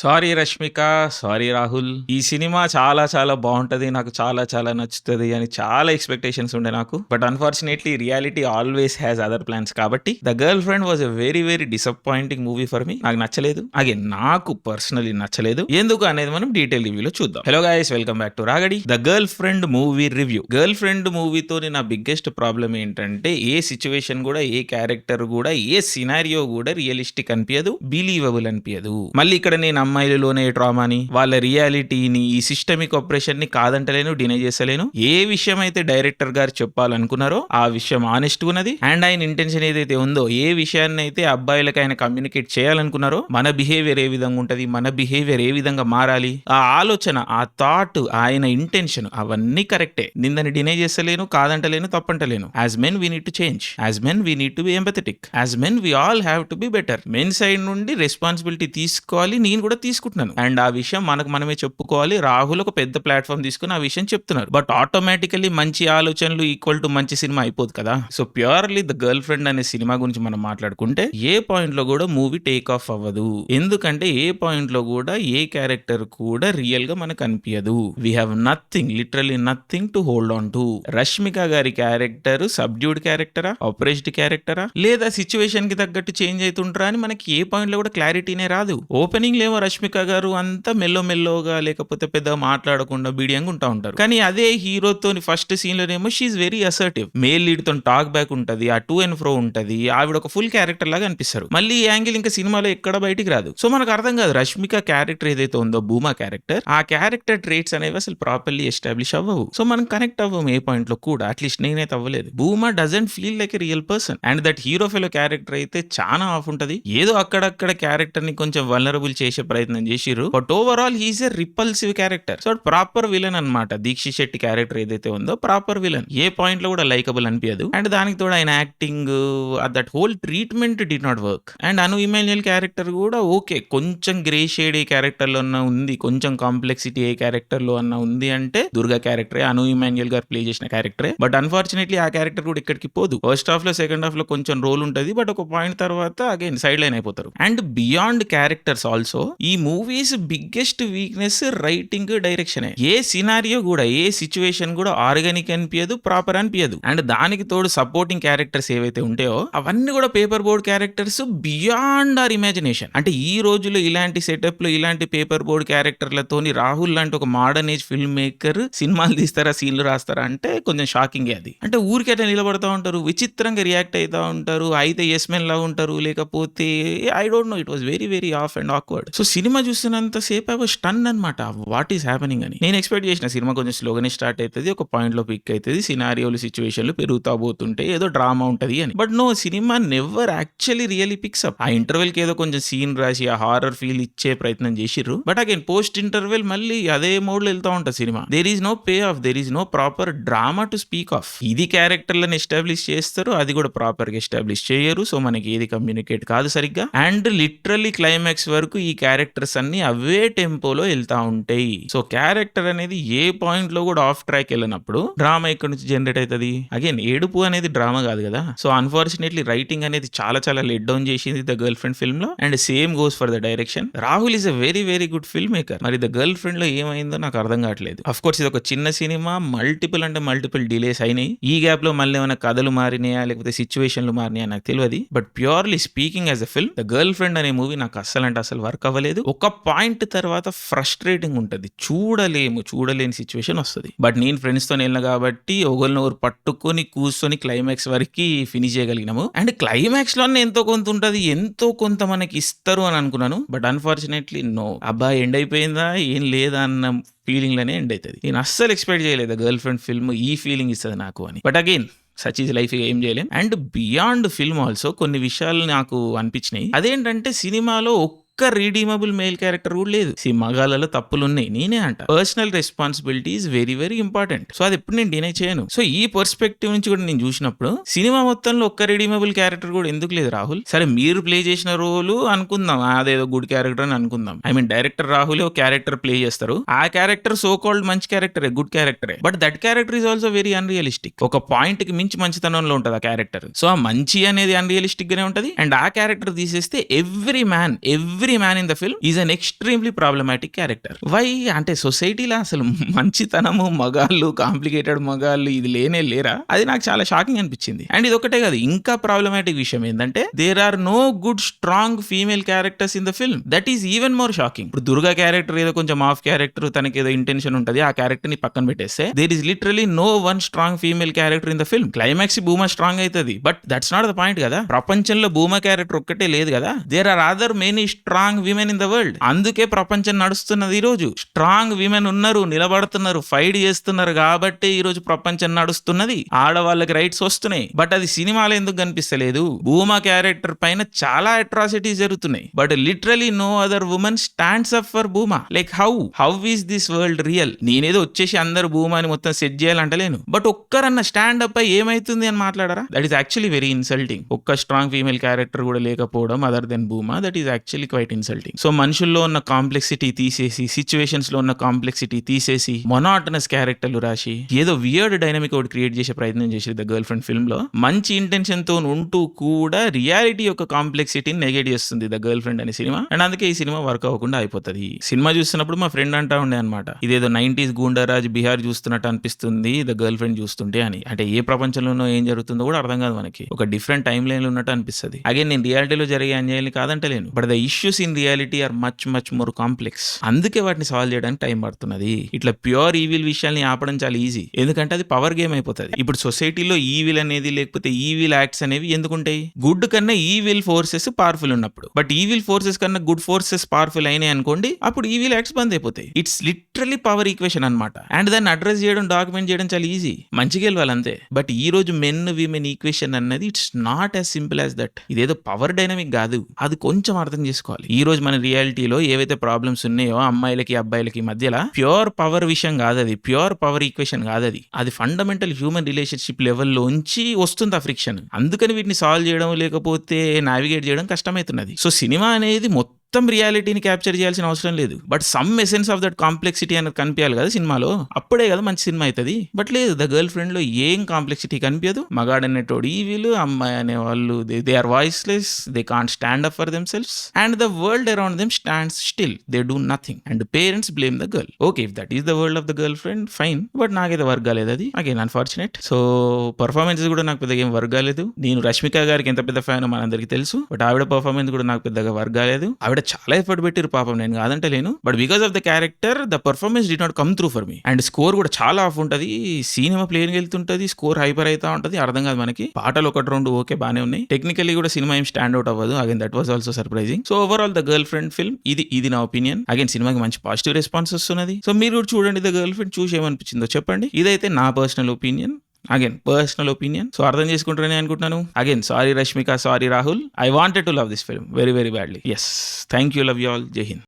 Sorry Rashmika, sorry Rahul. ఈ cinema చాలా చాలా బావుంటది. నాకు చాలా చాలా నచ్చుతది అని చాలా ఎక్స్‌పెక్టేషన్స్ ఉండే నాకు. But unfortunately reality always has other plans కాబట్టి 'the girl friend' was a very very disappointing movie for me. నాకు నచ్చలేదు. అగైన్ నాకు పర్సనల్లీ నచ్చలేదు. ఎందుకు అనేది మనం డీటెయిల్ రివ్యూలో చూద్దాం. Hello guys, welcome back to Ragadi 'the girl friend' movie review. 'Girlfriend' మూవీతోని నా బిగ్గెస్ట్ ప్రాబ్లమ్ ఏంటంటే ఏ సిట్యుయేషన్ కూడా, ఏ క్యారెక్టర్ కూడా, ఏ సినారియో కూడా రియలిస్టిక్ అనిపియదు, బిలీవబుల్ అనిపియదు. మళ్ళీ ఇక్కడ నేను అమ్మాయిలలోనే ట్రామాని, వాళ్ళ రియాలిటీని, ఈ సిస్టమిక్ ఆపరేషన్ ని కాదంటలేను, డినై చేస్తలేను. ఏ విషయం అయితే డైరెక్టర్ గారు చెప్పాలనుకున్నారో ఆ విషయం ఆనెస్ట్ ఉన్నది. అండ్ ఆయన ఇంటెన్షన్ ఏదైతే ఉందో, ఏ విషయాన్ని అయితే అబ్బాయిలకు ఆయన కమ్యూనికేట్ చేయాలనుకున్నారో, మన బిహేవియర్ ఏ విధంగా ఉంటది, మన బిహేవియర్ ఏ విధంగా మారాలి, ఆ ఆలోచన, ఆ థాట్, ఆయన ఇంటెన్షన్ అవన్నీ కరెక్టే. నిందని డినై చేస్తలేను, కాదంటలేను, తప్పంటలేను. As men we need to change, as men we need to be empathetic, as men we all have to be better. Men side నుండి రెస్పాన్సిబిలిటీ తీసుకోవాలి, నేను కూడా తీసుకుంటున్నాను. అండ్ ఆ విషయం మనకు మనమే చెప్పుకోవాలి. రాహుల్ ఒక పెద్ద ప్లాట్ఫామ్ తీసుకుని ఆ విషయం చెప్తున్నారు. బట్ ఆటోమేటికలీ మంచి ఆలోచనలు ఈక్వల్ టు మంచి సినిమా అయిపోదు కదా. So purely 'the girl friend' అనే సినిమా గురించి మనం మాట్లాడుకుంటే ఏ పాయింట్ లో కూడా మూవీ టేక్ ఆఫ్ అవ్వదు. ఎందుకంటే ఏ పాయింట్ లో కూడా ఏ క్యారెక్టర్ కూడా రియల్ గా మనకు అనిపించదు. We have nothing, literally nothing to hold on to. Rashmika గారి క్యారెక్టర్ సబ్డ్యూడ్ క్యారెక్టరా, ఆపరేజ్డ్ క్యారెక్టరా, లేదా సిచ్యువేషన్ కి తగ్గట్టు చేంజ్ అవుతుంటారా అని మనకి ఏ పాయింట్ లో కూడా క్లారిటీనే రాదు. ఓపెనింగ్ లేవో రష్మిక గారు అంతా మెల్లోగా, లేకపోతే పెద్దగా మాట్లాడకుండా బీడియంగా ఉంటా ఉంటారు. కానీ అదే హీరోతో ఫస్ట్ సీన్ లోనేమో she's very assertive. Male lead తో టాక్ బ్యాక్ ఉంటది, ఆ టూ అండ్ ఫ్రో ఉంటది. ఆవిడ ఒక ఫుల్ క్యారెక్టర్ లాగా అనిపిస్తారు. మళ్ళీ ఈ యాంగిల్ ఇంకా సినిమాలో ఎక్కడ బయటికి రాదు. సో మనకు అర్థం కాదు రష్మిక క్యారెక్టర్ ఏదైతే ఉందో, భూమా క్యారెక్టర్, ఆ క్యారెక్టర్ ట్రేట్స్ అనేవి అసలు ప్రాపర్లీ ఎస్టాబ్లిష్ అవ్వవు. సో మనం కనెక్ట్ అవ్వము ఏ పాయింట్ లో కూడా. అట్లీస్ట్ నేనైతే అవ్వలేదు. Bhuma doesn't feel like a real person. And that hero fellow character అయితే చాలా ఆఫ్ ఉంటది. ఏదో అక్కడక్కడ క్యారెక్టర్ ని కొంచెం వల్నరబుల్ చేసే ప్రయత్నం చేసిర్రు. But overall he's a repulsive character. So proper villain అన్నమాట. దీక్షిత్ శెట్టి క్యారెక్టర్ ఏదైతే ఉందో ప్రాపర్ విలన్. ఏ పాయింట్ లో కూడా లైకబుల్ అనిపించదు. అండ్ దానికి తోడు ఆయన acting, that whole treatment did not work. And Anu Emmanuel character కూడా ఓకే, కొంచెం గ్రే షేడ్ ఏ క్యారెక్టర్ లో అన్న ఉంది, కొంచెం కాంప్లెక్సిటీ ఏ క్యారెక్టర్ లో అన్న ఉంది అంటే దుర్గా క్యారెక్టరే, అను ఇమాన్యుయల్ గారు ప్లే చేసిన క్యారెక్టరే. బట్ అన్ఫార్చునేట్లీ ఆ క్యారెక్టర్ కూడా ఇక్కడికి పోదు. ఫస్ట్ హాఫ్ లో, సెకండ్ హాఫ్ లో కొంచెం రోల్ ఉంటది. బట్ ఒక పాయింట్ తర్వాత అగైన్ సైడ్ లైన్ అయిపోతారు. అండ్ బియాండ్ క్యారెక్టర్స్ ఆల్సో ఈ movie's biggest weakness writing, direction. ఏ సినారియో కూడా, ఏ సిచ్యువేషన్ కూడా ఆర్గానిక్ అనిపించదు, ప్రాపర్ అనిపించదు. అండ్ దానికి తోడు సపోర్టింగ్ క్యారెక్టర్స్ ఏవైతే ఉంటాయో అవన్నీ కూడా paper board characters beyond our imagination. అంటే ఈ రోజుల్లో ఇలాంటి సెటప్ లో, ఇలాంటి పేపర్ బోర్డ్ క్యారెక్టర్లతోని రాహుల్ లాంటి ఒక మోడర్న్ ఏజ్ ఫిల్మ్ మేకర్ సినిమాలు తీస్తారా, సీన్లు రాస్తారా అంటే కొంచెం షాకింగ్ అది. అంటే ఊరికే అట్లా నిలబడతా ఉంటారు, విచిత్రంగా రియాక్ట్ అవుతా ఉంటారు, అయితే ఎస్ మెన్ లా ఉంటారు, లేకపోతే I don't know, it was very very off and awkward. So సినిమా చూస్తున్నంత సేపు ఐ వాస్ స్టన్ అనమాట, వాట్ ఈస్ హ్యాపెనింగ్ అని. నేను ఎక్స్పెక్ట్ చేసిన సినిమా కొంచెం స్లోగానే స్టార్ట్ అవుతుంది, ఒక పాయింట్ లో పిక్ అవుతుంది, సినారియోలు, సిచ్యువేషన్లు పెరుగుతా పోతుంటే ఏదో డ్రామా ఉంటది అని. But no, cinema never actually really picks up. ఆ ఇంటర్వెల్ కి ఏదో కొంచెం సీన్ రాసి ఆ హారర్ ఫీల్ ఇచ్చే ప్రయత్నం చేసిర్రు. బట్ అగైన్ పోస్ట్ ఇంటర్వెల్ మళ్ళీ అదే మోడ్ లో వెళ్తా ఉంటుంది cinema. There is no payoff, there is no proper drama to speak of. ఇది క్యారెక్టర్లను ఎస్టాబ్లిష్ చేస్తారు, అది కూడా ప్రాపర్ గా ఎస్టాబ్లిష్ చేయరు. సో మనకి ఏది కమ్యూనికేట్ కాదు సరిగ్గా. అండ్ లిటరల్లీ క్లైమాక్స్ వరకు ఈ క్యారెక్టర్స్ అన్ని అవే టెంపోలో వెళ్తా ఉంటాయి. సో క్యారెక్టర్ అనేది ఏ పాయింట్ లో కూడా ఆఫ్ ట్రాక్ వెళ్ళినప్పుడు డ్రామా ఎక్కడి నుంచి జనరేట్ అవుతుంది. అగైన్ ఏడుపు అనేది డ్రామా కాదు కదా. సో అన్ఫార్చునేట్లీ రైటింగ్ అనేది చాలా చాలా లెట్ డౌన్ చేసింది 'ద గర్ల్ ఫ్రెండ్' ఫిల్మ్ లో. And same goes for the direction. Rahul is a very very good film maker. మరి 'ద గర్ల్ ఫ్రెండ్' లో ఏమైందో నాకు అర్థం కావట్లేదు. అఫ్ కోర్స్ ఇది ఒక చిన్న సినిమా, మల్టిపుల్ డిలేస్ అయినాయి. ఈ గ్యాప్ లో మళ్ళీ ఏమైనా కథలు మారినాయా, లేకపోతే సిచ్యువేషన్లు మారినాయా నాకు తెలియదు. But purely speaking as a film, 'the girl friend' అనే మూవీ నాకు అస్సలు అంటే అసలు వర్క్ అవ్వలేదు. ఒక పాయింట్ తర్వాత ఫ్రస్ట్రేటింగ్ ఉంటది, చూడలేని సిచ్యువేషన్ వస్తుంది. బట్ నేను ఫ్రెండ్స్ తో వెళ్ళిన కాబట్టి ఒకరినొకరు పట్టుకొని కూర్చొని క్లైమాక్స్ వరకు ఫినిష్ చేయగలిగినాము. అండ్ క్లైమాక్స్ లోనే ఎంతో కొంత ఉంటది, ఎంతో కొంత మనకి ఇస్తారు అని అనుకున్నాను. బట్ అన్ఫార్చునేట్లీ నో, అబ్బా ఎండ్ అయిపోయిందా ఏం లేదా అన్న ఫీలింగ్ లోనే ఎండ్ అవుతుంది. నేను అస్సలు ఎక్స్పెక్ట్ చేయలేదు గర్ల్ ఫ్రెండ్ ఫిల్మ్ ఈ ఫీలింగ్ ఇస్తుంది నాకు అని. But again such is life, ఏం చేయలేం. అండ్ బియాండ్ ఫిల్మ్ ఆల్సో కొన్ని విషయాలు నాకు అనిపించినాయి. అదేంటంటే సినిమాలో రీడీమబుల్ మేల్ క్యారెక్టర్ కూడా లేదు. మగాళ్ళలో తప్పులున్నాయి, నేనే అంట. Personal responsibility is very very important. So అది ఎప్పుడు నేను డినై చేయను. సో ఈ పర్స్పెక్టివ్ నుంచి కూడా నేను చూసినప్పుడు సినిమా మొత్తంలో ఒక్క రీడీమబుల్ క్యారెక్టర్ కూడా ఎందుకు లేదు రాహుల్? సరే మీరు ప్లే చేసిన రోలు అనుకుందాం, అదేదో గుడ్ క్యారెక్టర్ అని అనుకుందాం. ఐ మీన్ డైరెక్టర్ రాహుల్ ఒక క్యారెక్టర్ ప్లే చేస్తారు, ఆ క్యారెక్టర్ సో కాల్డ్ మంచి క్యారెక్టరే, గుడ్ క్యారెక్టరే. But that character is also very unrealistic. ఒక పాయింట్ కి మించి మంచితనంలో ఉంటుంది ఆ క్యారెక్టర్. సో ఆ మంచి అనేది అన్రియలిస్టిక్ గానే ఉంటది. అండ్ ఆ క్యారెక్టర్ తీసేస్తే every every man in the film is an extremely problematic character. Why అంటే సొసైటీలో అసలు మంచితనము, మగాళ్ళు, కాంప్లికేటెడ్ మగాళ్ళు ఇది లేనే లేరా? అది నాకు చాలా షాకింగ్ అనిపించింది. అండ్ ఇది ఒకటే కాదు, ఇంకా ప్రాబ్లమాటిక్ విషయం ఏంటంటే there are no good strong female characters in the film. That is even more shocking. ఇప్పుడు దుర్గా క్యారెక్టర్ ఏదో కొంచెం ఆఫ్ క్యారెక్టర్, తనకి ఏదో ఇంటెన్షన్ ఉంటుంది, ఆ క్యారెక్టర్ ని పక్కన పెట్టేస్తే there is literally no one strong female character in the film. Climax Bhooma strong అవుతుంది, but that's not the point కదా. ప్రపంచంలో భూమా క్యారెక్టర్ ఒక్కటే లేదు కదా. There are other many strong women in the world. అందుకే ప్రపంచం నడుస్తున్నది. ఈ రోజు స్ట్రాంగ్ విమెన్ ఉన్నారు, నిలబడుతున్నారు, ఫైట్ చేస్తున్నారు కాబట్టి ఈ రోజు ప్రపంచం నడుస్తున్నది. ఆడవాళ్ళకి రైట్స్ వస్తున్నాయి. బట్ అది సినిమాలో ఎందుకు కనిపిస్తలేదు? భూమా క్యారెక్టర్ పైన చాలా అట్రాసిటీస్ జరుగుతున్నాయి, but literally no other women stands up for Bhuma. Like how is this world real? నేనేదో వచ్చేసి అందరు భూమాని మొత్తం సెట్ చేయాలంటలేను, బట్ ఒక్కరన్న స్టాండ్ అప్ అయ్యి ఏమైతుంది అని మాట్లాడారా? That is actually very insulting. ఒక్క స్ట్రాంగ్ ఫీమేల్ క్యారెక్టర్ కూడా లేకపోవడం other than Bhuma, that is actually quite insulting. So మనుషుల్లో ఉన్న కాంప్లెక్సిటీ తీసేసి, సిచ్యువేషన్స్ లో ఉన్న కాంప్లెక్సిటీ తీసేసి, మొనాటనస్ క్యారెక్టర్లు రాసి ఏదో వియర్డ్ డైనమిక్ ఒకటి క్రియేట్ చేసే ప్రయత్నం చేసి ద గర్ల్ ఫ్రెండ్ ఫిల్మ్ లో మంచి ఇంటెన్షన్ తో ఉంటూ కూడా రియాలిటీ యొక్క కాంప్లెక్సిటీని నెగెట్ చేస్తుంది ద గర్ల్ ఫ్రెండ్ అనే సినిమా. అండ్ అందుకే ఈ సినిమా వర్క్ అవ్వకుండా అయిపోతుంది. సినిమా చూస్తున్నప్పుడు మా ఫ్రెండ్ అంటా ఉండే అనమాట, ఇదేదో 90s గూండారాజ్ బిహార్ చూస్తున్నట్టు అనిపిస్తుంది ద గర్ల్ ఫ్రెండ్ చూస్తుంటే అని. అంటే ఏ ప్రపంచంలోనో ఏం జరుగుతుందో కూడా అర్థం కాదు మనకి, ఒక డిఫరెంట్ టైం లైన్ లో ఉన్నట్టు అనిపిస్తుంది. అగైన్ నేను రియాలిటీలో జరిగే అన్యాయాన్ని కాదంటలేను, but the issues in reality are much much more complex. అందుకే వాటిని సాల్వ్ చేయడానికి టైం పడుతున్నది. ఇట్లా ప్యూర్ ఈవిల్ విషయాల్ని ఆపడం చాలా ఈజీ, ఎందుకంటే అది పవర్ గేమ్ అయిపోతుంది. ఇప్పుడు సొసైటీలో ఈవిల్ అనేది లేకపోతే ఈవిల్ యాక్ట్స్ అనేవి ఎందుకుంటాయి? గుడ్ కన్నా ఈవిల్ ఫోర్సెస్ పవర్ఫుల్ ఉన్నప్పుడు. బట్ ఈవిల్ ఫోర్సెస్ కన్నా గుడ్ ఫోర్సెస్ పవర్ఫుల్ అయినాయి అనుకోండి, అప్పుడు ఈవిల్ యాక్ట్స్ బంద్ అయిపోతాయి. ఇట్స్ లిటరలీ పవర్ ఈక్వేషన్ అనమాట. అండ్ దాన్ని అడ్రస్ చేయడం, డాక్యుమెంట్ చేయడం చాలా ఈజీ, మంచిగా గెలవాలి అంతే. బట్ ఈ రోజు మెన్ విమెన్ ఈక్వేషన్ అన్నది it's not as simple as that. ఇదేదో పవర్ డైనమిక్ కాదు, అది కొంచెం అర్థం చేసుకోవాలి. ఈ రోజు మన రియాలిటీలో ఏవైతే ప్రాబ్లమ్స్ ఉన్నాయో అమ్మాయిలకి అబ్బాయిలకి మధ్యలో, ప్యూర్ పవర్ విషయం కాదు అది, ప్యూర్ పవర్ ఈక్వేషన్ కాదు అది. అది ఫండమెంటల్ హ్యూమన్ రిలేషన్షిప్ లెవెల్లోంచి వస్తుంది ఆ ఫ్రిక్షన్. అందుకని వీటిని సాల్వ్ చేయడం లేకపోతే నావిగేట్ చేయడం కష్టమవుతున్నది. సో సినిమా అనేది మొత్తం రియాలిటీని క్యాప్చర్ చేయాల్సిన అవసరం లేదు, but some essence of that complexity అనేది కనిపించాలి కదా సినిమాలో, అప్పుడే కదా మంచి సినిమా అవుతుంది. బట్ లేదు, ద గర్ల్ ఫ్రెండ్ లో ఏం కాంప్లెక్సిటీ కనిపించదు. మగాడనేటోడు ఈవిల్, అమ్మాయి అనే వాళ్ళు they are voiceless, they can't stand up for themselves, and the world around them stands still, they do nothing, and parents blame the girl. Okay, if that is the world of the girl friend fine, but నాకైతే work కాలేదు అది. Again unfortunate. So performances కూడా నాకు పెద్దగా ఏం work కాలేదు. నేను రష్మిక గారికి ఎంత పెద్ద ఫ్యాన్ మనందరికీ తెలుసు, బట్ ఆవిడ పర్ఫార్మెన్స్ కూడా నాకు పెద్దగా వర్క్ కాలేదు. ఆవిడ చాలా ఎఫర్ట్ పెట్టారు పాపం, నేను కాదంటే లేను, but because of the character the performance did not come through for me. And score కూడా చాలా ఆఫ్ ఉంటుంది, సినిమా ప్లేన్ వెళ్తుంటది, స్కోర్ హైపర్ అవుతా ఉంటది, అర్థం కాదు మనకి. పాటలు ఒకటి రెండు ఓకే బానే ఉన్నాయి, టెక్నికల్లీ కూడా సినిమా ఏం స్టాండ్ అవుట్ అవ్వదు. Again that was also surprising. So overall the girl friend film ఇది నా ఒపీనియన్. అగైన్ సినిమాకి మంచి పాజిటివ్ రెస్పాన్స్ వస్తున్నది. సో మీరు కూడా చూడండి ద గర్ల్ ఫ్రెండ్, చూసి ఏమనిపించిందో చెప్పండి. ఇదైతే నా personal opinion. Again personal opinion, so అర్థం చేసుకుంటారని అనుకుంటున్నాను. Again sorry Rashmika, sorry Rahul, I wanted to love this film very very badly. Yes, thank you, love you all, Jai Hind.